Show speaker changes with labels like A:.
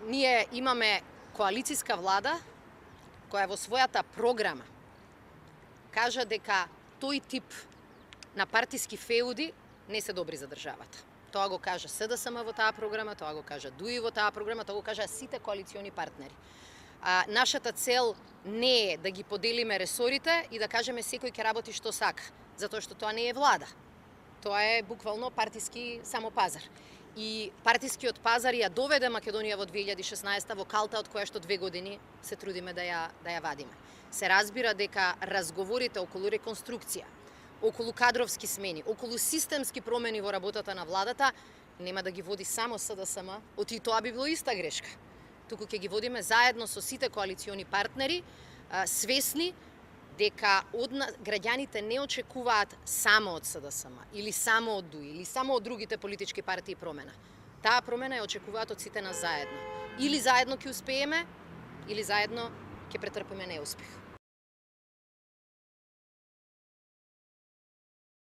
A: ние имаме коалицијска влада која во својата програма кажа дека тој тип на партиски феуди не се добри за државата. Тоа го кажа СДСМ во таа програма, тоа го кажа ДУИ во таа програма, тоа го кажа сите коалициони партнери. Нашата цел не е да ги поделиме ресорите и да кажеме секој ќе работи што сака, затоа што тоа не е влада. Тоа е буквално партиски самопазар. И партискиот пазар ја доведе Македонија во 2016 во калта од која што 2 години се трудиме да ја вадиме. Се разбира дека разговорите околу реконструкција, околу кадровски смени, околу системски промени во работата на владата нема да ги води само СДСМ, оти тоа би било иста грешка. Туку ќе ги водиме заедно со сите коалициони партнери, свесни дека граѓаните не очекуваат само од СДСМ, или само од ДУИ, или само од другите политички партии промена. Таа промена ја очекуваат од сите нас заедно. Или заедно ќе успееме, или заедно ќе претрпиме неуспех.